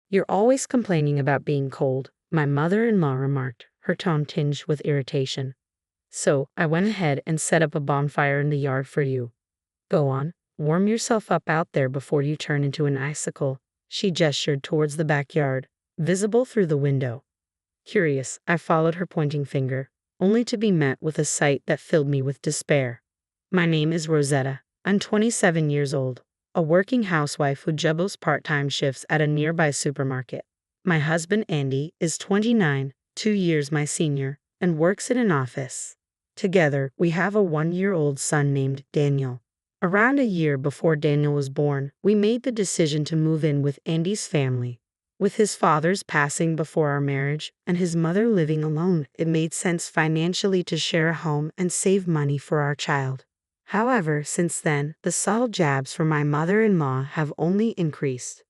You're always complaining about being cold, my mother-in-law remarked, her tone tinged with irritation. So, I went ahead and set up a bonfire in the yard for you. Go on, warm yourself up out there before you turn into an icicle. She gestured towards the backyard, visible through the window. Curious, I followed her pointing finger, only to be met with a sight that filled me with despair. My name is Rosetta. I'm 27 years old, a working housewife who juggles part-time shifts at a nearby supermarket. My husband Andy is 29, 2 years my senior, and works in an office. Together, we have a 1-year-old son named Daniel. Around a year before Daniel was born, we made the decision to move in with Andy's family. With his father's passing before our marriage and his mother living alone, it made sense financially to share a home and save money for our child. However, since then, the subtle jabs from my mother-in-law have only increased.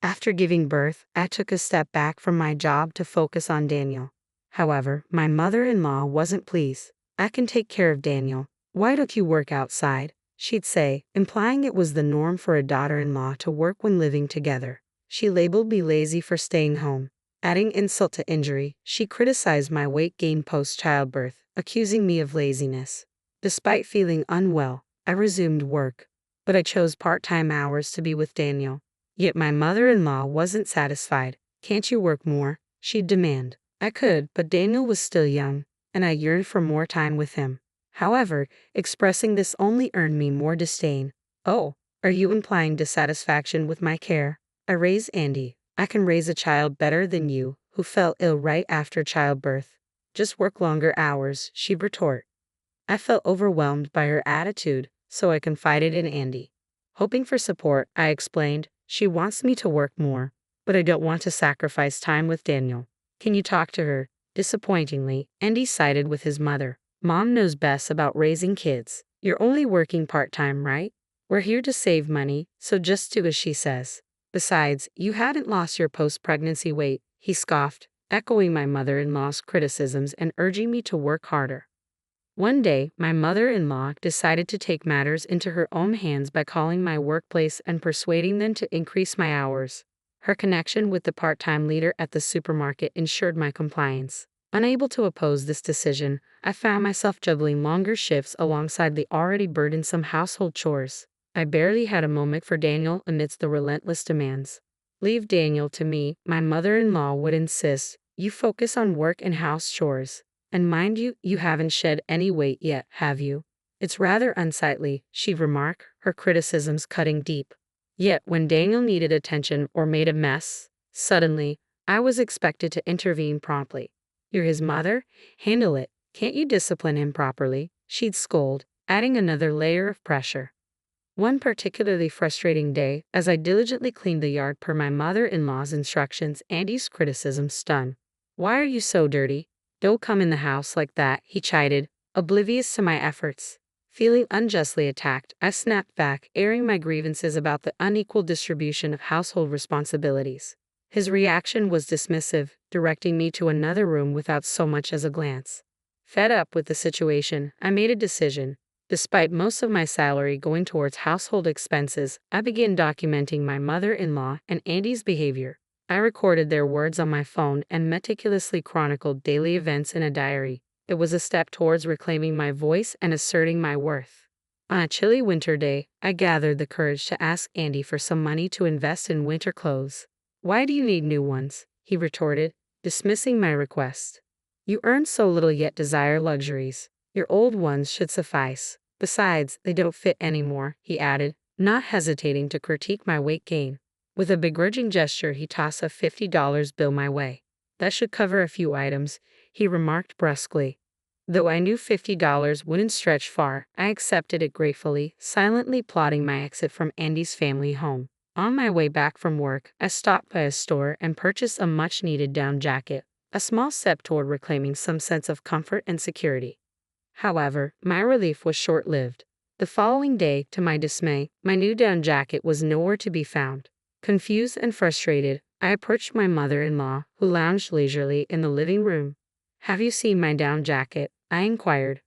After giving birth, I took a step back from my job to focus on Daniel. However, my mother-in-law wasn't pleased. I can take care of Daniel. Why don't you work outside? She'd say, implying it was the norm for a daughter-in-law to work when living together. She labeled me lazy for staying home. Adding insult to injury, she criticized my weight gain post-childbirth, accusing me of laziness. Despite feeling unwell, I resumed work, but I chose part-time hours to be with Daniel. Yet my mother-in-law wasn't satisfied. Can't you work more? She'd demand. I could, but Daniel was still young, and I yearned for more time with him. However, expressing this only earned me more disdain. Oh, are you implying dissatisfaction with my care? I raised Andy. I can raise a child better than you, who fell ill right after childbirth. Just work longer hours, she retorted. I felt overwhelmed by her attitude, so I confided in Andy. Hoping for support, I explained, she wants me to work more, but I don't want to sacrifice time with Daniel. Can you talk to her? Disappointingly, Andy sided with his mother. Mom knows best about raising kids. You're only working part-time, right? We're here to save money, so just do as she says. Besides, you hadn't lost your post-pregnancy weight, he scoffed, echoing my mother-in-law's criticisms and urging me to work harder. One day, my mother-in-law decided to take matters into her own hands by calling my workplace and persuading them to increase my hours. Her connection with the part-time leader at the supermarket ensured my compliance. Unable to oppose this decision, I found myself juggling longer shifts alongside the already burdensome household chores. I barely had a moment for Daniel amidst the relentless demands. Leave Daniel to me, my mother-in-law would insist. You focus on work and house chores. And mind you, you haven't shed any weight yet, have you? It's rather unsightly, she'd remark, her criticisms cutting deep. Yet when Daniel needed attention or made a mess, suddenly, I was expected to intervene promptly. You're his mother? Handle it. Can't you discipline him properly? She'd scold, adding another layer of pressure. One particularly frustrating day, as I diligently cleaned the yard per my mother-in-law's instructions, Andy's criticism stunned. Why are you so dirty? Don't come in the house like that, he chided, oblivious to my efforts. Feeling unjustly attacked, I snapped back, airing my grievances about the unequal distribution of household responsibilities. His reaction was dismissive, directing me to another room without so much as a glance. Fed up with the situation, I made a decision. Despite most of my salary going towards household expenses, I began documenting my mother-in-law and Andy's behavior. I recorded their words on my phone and meticulously chronicled daily events in a diary. It was a step towards reclaiming my voice and asserting my worth. On a chilly winter day, I gathered the courage to ask Andy for some money to invest in winter clothes. Why do you need new ones? He retorted, dismissing my request. You earn so little yet desire luxuries. Your old ones should suffice. Besides, they don't fit anymore, he added, not hesitating to critique my weight gain. With a begrudging gesture, he tossed a $50 bill my way. That should cover a few items, he remarked brusquely. Though I knew $50 wouldn't stretch far, I accepted it gratefully, silently plotting my exit from Andy's family home. On my way back from work, I stopped by a store and purchased a much-needed down jacket, a small step toward reclaiming some sense of comfort and security. However, my relief was short-lived. The following day, to my dismay, my new down jacket was nowhere to be found. Confused and frustrated, I approached my mother-in-law, who lounged leisurely in the living room. Have you seen my down jacket? I inquired.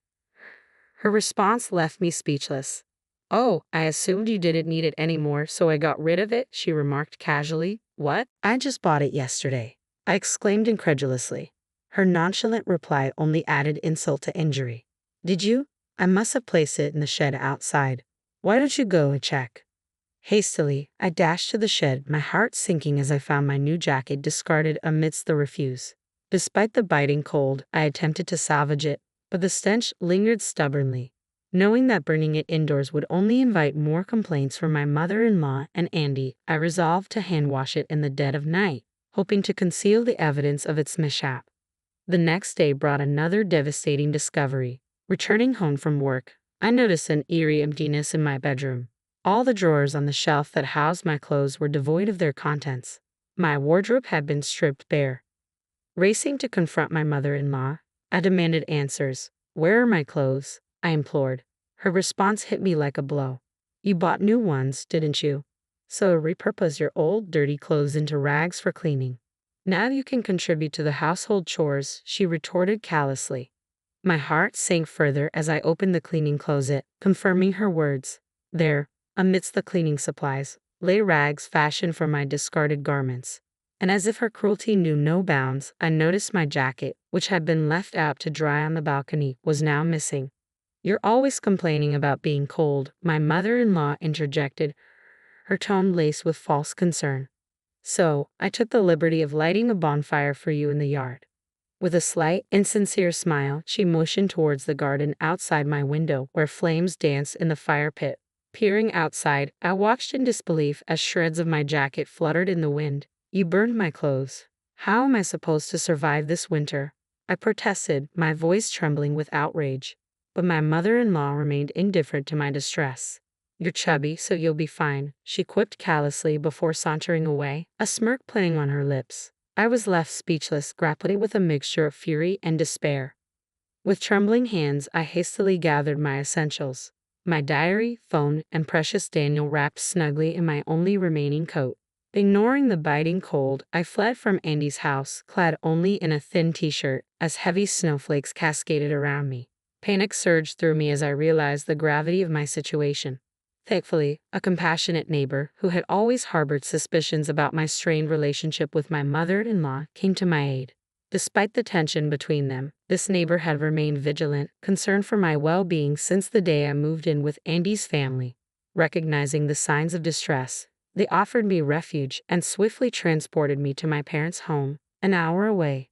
Her response left me speechless. Oh, I assumed you didn't need it anymore, so I got rid of it, she remarked casually. What? I just bought it yesterday, I exclaimed incredulously. Her nonchalant reply only added insult to injury. Did you? I must have placed it in the shed outside. Why don't you go and check? Hastily, I dashed to the shed, my heart sinking as I found my new jacket discarded amidst the refuse. Despite the biting cold, I attempted to salvage it, but the stench lingered stubbornly. Knowing that burning it indoors would only invite more complaints from my mother-in-law and Andy, I resolved to hand-wash it in the dead of night, hoping to conceal the evidence of its mishap. The next day brought another devastating discovery. Returning home from work, I noticed an eerie emptiness in my bedroom. All the drawers on the shelf that housed my clothes were devoid of their contents. My wardrobe had been stripped bare. Racing to confront my mother-in-law, I demanded answers. Where are my clothes? I implored. Her response hit me like a blow. You bought new ones, didn't you? So repurpose your old, dirty clothes into rags for cleaning. Now you can contribute to the household chores, she retorted callously. My heart sank further as I opened the cleaning closet, confirming her words. There, amidst the cleaning supplies, lay rags fashioned from my discarded garments. And as if her cruelty knew no bounds, I noticed my jacket, which had been left out to dry on the balcony, was now missing. You're always complaining about being cold, my mother-in-law interjected, her tone laced with false concern. So, I took the liberty of lighting a bonfire for you in the yard. With a slight, insincere smile, she motioned towards the garden outside my window, where flames danced in the fire pit. Peering outside, I watched in disbelief as shreds of my jacket fluttered in the wind. You burned my clothes. How am I supposed to survive this winter? I protested, my voice trembling with outrage. But my mother-in-law remained indifferent to my distress. You're chubby, so you'll be fine, she quipped callously before sauntering away, a smirk playing on her lips. I was left speechless, grappling with a mixture of fury and despair. With trembling hands, I hastily gathered my essentials. My diary, phone, and precious Daniel wrapped snugly in my only remaining coat. Ignoring the biting cold, I fled from Andy's house, clad only in a thin t-shirt, as heavy snowflakes cascaded around me. Panic surged through me as I realized the gravity of my situation. Thankfully, a compassionate neighbor, who had always harbored suspicions about my strained relationship with my mother-in-law, came to my aid. Despite the tension between them, this neighbor had remained vigilant, concerned for my well-being since the day I moved in with Andy's family. Recognizing the signs of distress, they offered me refuge and swiftly transported me to my parents' home, an hour away.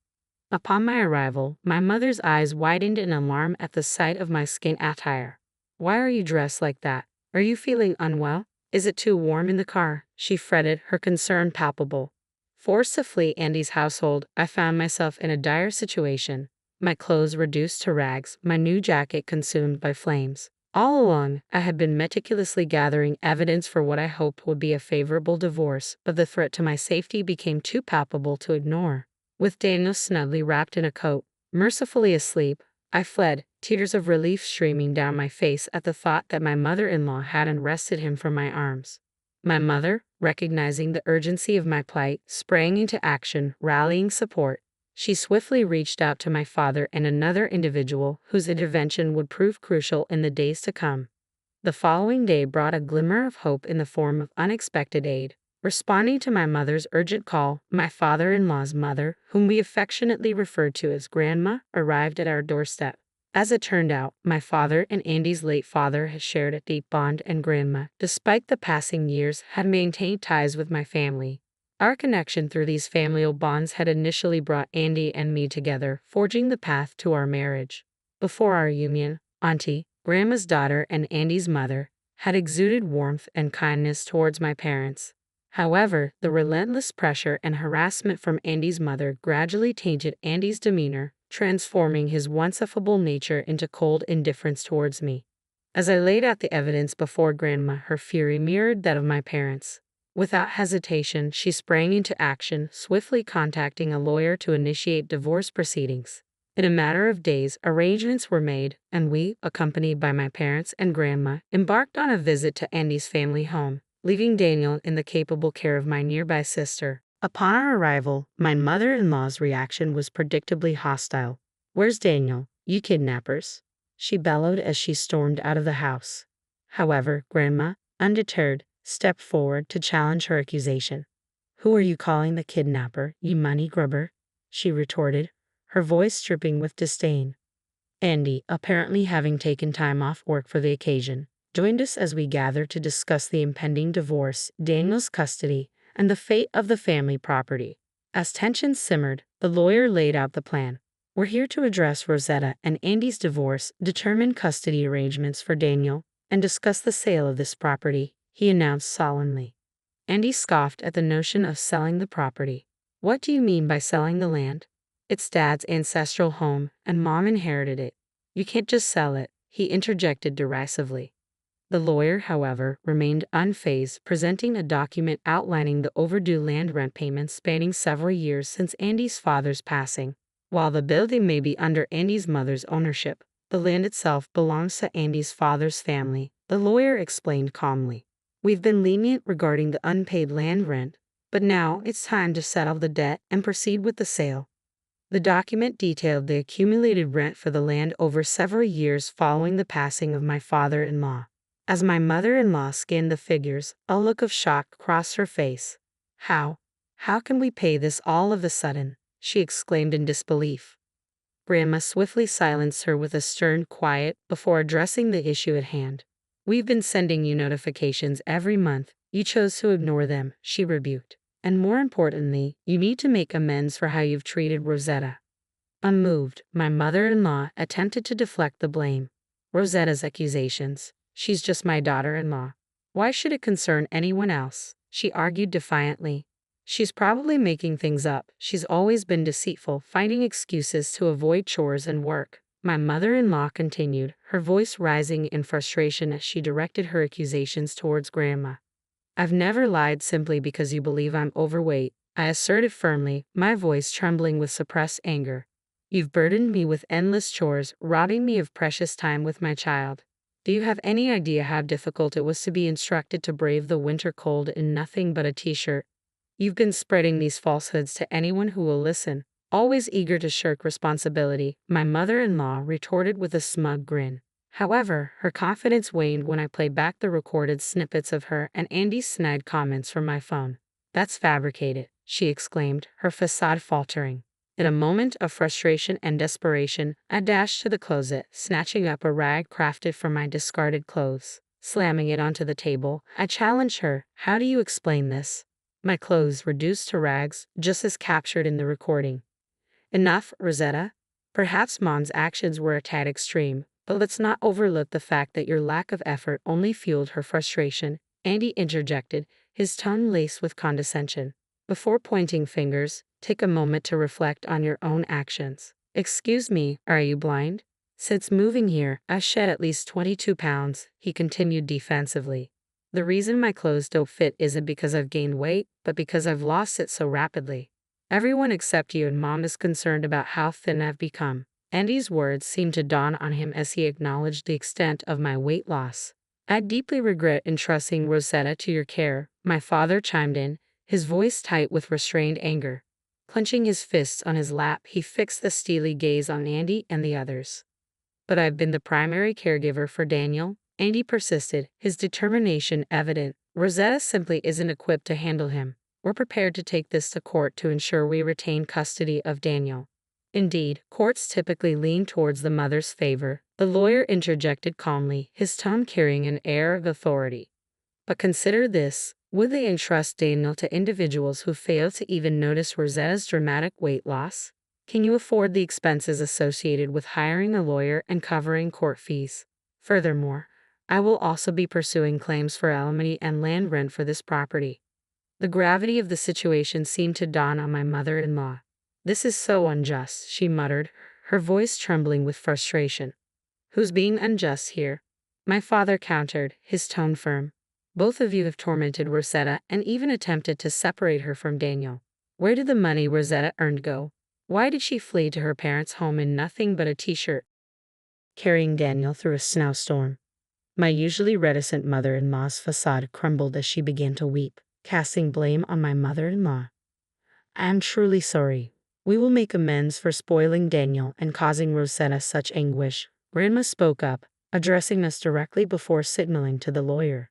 Upon my arrival, my mother's eyes widened in alarm at the sight of my scant attire. Why are you dressed like that? Are you feeling unwell? Is it too warm in the car? She fretted, her concern palpable. Forced to flee Andy's household, I found myself in a dire situation. My clothes reduced to rags, my new jacket consumed by flames. All along, I had been meticulously gathering evidence for what I hoped would be a favorable divorce, but the threat to my safety became too palpable to ignore. With Daniel snugly wrapped in a coat, mercifully asleep, I fled, tears of relief streaming down my face at the thought that my mother-in-law hadn't wrested him from my arms. My mother, recognizing the urgency of my plight, sprang into action, rallying support. She swiftly reached out to my father and another individual whose intervention would prove crucial in the days to come. The following day brought a glimmer of hope in the form of unexpected aid. Responding to my mother's urgent call, my father-in-law's mother, whom we affectionately referred to as Grandma, arrived at our doorstep. As it turned out, my father and Andy's late father had shared a deep bond, and Grandma, despite the passing years, had maintained ties with my family. Our connection through these familial bonds had initially brought Andy and me together, forging the path to our marriage. Before our union, Auntie, Grandma's daughter and Andy's mother, had exuded warmth and kindness towards my parents. However, the relentless pressure and harassment from Andy's mother gradually tainted Andy's demeanor, transforming his once affable nature into cold indifference towards me. As I laid out the evidence before Grandma, her fury mirrored that of my parents. Without hesitation, she sprang into action, swiftly contacting a lawyer to initiate divorce proceedings. In a matter of days, arrangements were made, and we, accompanied by my parents and Grandma, embarked on a visit to Andy's family home, leaving Daniel in the capable care of my nearby sister. Upon our arrival, my mother-in-law's reaction was predictably hostile. "Where's Daniel, you kidnappers?" she bellowed as she stormed out of the house. However, Grandma, undeterred, stepped forward to challenge her accusation. Who are you calling the kidnapper, you money grubber? She retorted, her voice dripping with disdain. Andy, apparently having taken time off work for the occasion, joined us as we gathered to discuss the impending divorce, Daniel's custody, and the fate of the family property. As tensions simmered, the lawyer laid out the plan. We're here to address Rosetta and Andy's divorce, determine custody arrangements for Daniel, and discuss the sale of this property, he announced solemnly. Andy scoffed at the notion of selling the property. What do you mean by selling the land? It's Dad's ancestral home, and Mom inherited it. You can't just sell it, he interjected derisively. The lawyer, however, remained unfazed, presenting a document outlining the overdue land rent payments spanning several years since Andy's father's passing. While the building may be under Andy's mother's ownership, the land itself belongs to Andy's father's family, the lawyer explained calmly. We've been lenient regarding the unpaid land rent, but now it's time to settle the debt and proceed with the sale. The document detailed the accumulated rent for the land over several years following the passing of my father-in-law. As my mother-in-law scanned the figures, a look of shock crossed her face. How can we pay this all of a sudden? She exclaimed in disbelief. Grandma swiftly silenced her with a stern quiet before addressing the issue at hand. We've been sending you notifications every month. You chose to ignore them, she rebuked. And more importantly, you need to make amends for how you've treated Rosetta. Unmoved, my mother-in-law attempted to deflect the blame. Rosetta's accusations. She's just my daughter-in-law. Why should it concern anyone else? She argued defiantly. She's probably making things up. She's always been deceitful, finding excuses to avoid chores and work. My mother-in-law continued, her voice rising in frustration as she directed her accusations towards Grandma. I've never lied simply because you believe I'm overweight, I asserted firmly, my voice trembling with suppressed anger. You've burdened me with endless chores, robbing me of precious time with my child. Do you have any idea how difficult it was to be instructed to brave the winter cold in nothing but a t-shirt? You've been spreading these falsehoods to anyone who will listen, always eager to shirk responsibility, my mother-in-law retorted with a smug grin. However, her confidence waned when I played back the recorded snippets of her and Andy's snide comments from my phone. That's fabricated, she exclaimed, her facade faltering. In a moment of frustration and desperation, I dashed to the closet, snatching up a rag crafted from my discarded clothes. Slamming it onto the table, I challenged her, how do you explain this? My clothes reduced to rags, just as captured in the recording. Enough, Rosetta. Perhaps Mom's actions were a tad extreme, but let's not overlook the fact that your lack of effort only fueled her frustration, Andy interjected, his tone laced with condescension. Before pointing fingers, take a moment to reflect on your own actions. Excuse me, are you blind? Since moving here, I've shed at least 22 pounds, he continued defensively. The reason my clothes don't fit isn't because I've gained weight, but because I've lost it so rapidly. Everyone except you and Mom is concerned about how thin I've become. Andy's words seemed to dawn on him as he acknowledged the extent of my weight loss. I deeply regret entrusting Rosetta to your care, my father chimed in, his voice tight with restrained anger. Clenching his fists on his lap, he fixed the steely gaze on Andy and the others. But I've been the primary caregiver for Daniel, Andy persisted, his determination evident. Rosetta simply isn't equipped to handle him. We're prepared to take this to court to ensure we retain custody of Daniel. Indeed, courts typically lean towards the mother's favor, the lawyer interjected calmly, his tone carrying an air of authority. But consider this, would they entrust Daniel to individuals who fail to even notice Rosetta's dramatic weight loss? Can you afford the expenses associated with hiring a lawyer and covering court fees? Furthermore, I will also be pursuing claims for alimony and land rent for this property. The gravity of the situation seemed to dawn on my mother-in-law. This is so unjust, she muttered, her voice trembling with frustration. Who's being unjust here? My father countered, his tone firm. Both of you have tormented Rosetta and even attempted to separate her from Daniel. Where did the money Rosetta earned go? Why did she flee to her parents' home in nothing but a t-shirt, carrying Daniel through a snowstorm? My usually reticent mother-in-law's facade crumbled as she began to weep, casting blame on my mother-in-law. I am truly sorry. We will make amends for spoiling Daniel and causing Rosetta such anguish. Grandma spoke up, addressing us directly before signaling to the lawyer.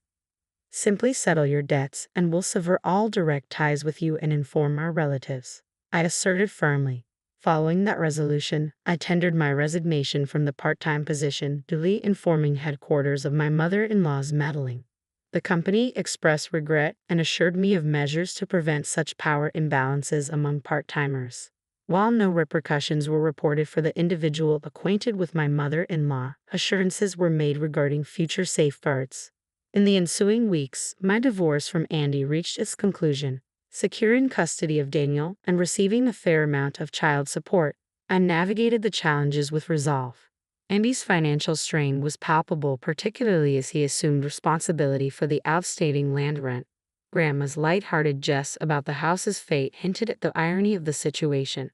Simply settle your debts and we'll sever all direct ties with you and inform our relatives, I asserted firmly. Following that resolution, I tendered my resignation from the part-time position, duly informing headquarters of my mother-in-law's meddling. The company expressed regret and assured me of measures to prevent such power imbalances among part-timers. While no repercussions were reported for the individual acquainted with my mother-in-law, assurances were made regarding future safeguards. In the ensuing weeks, my divorce from Andy reached its conclusion. Securing custody of Daniel and receiving a fair amount of child support, I navigated the challenges with resolve. Andy's financial strain was palpable, particularly as he assumed responsibility for the outstanding land rent. Grandma's light-hearted jest about the house's fate hinted at the irony of the situation.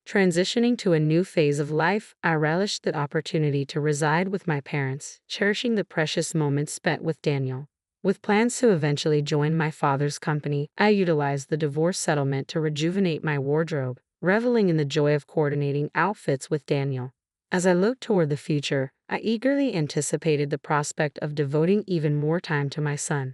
Transitioning to a new phase of life, I relished the opportunity to reside with my parents, cherishing the precious moments spent with Daniel. With plans to eventually join my father's company, I utilized the divorce settlement to rejuvenate my wardrobe, reveling in the joy of coordinating outfits with Daniel. As I looked toward the future, I eagerly anticipated the prospect of devoting even more time to my son.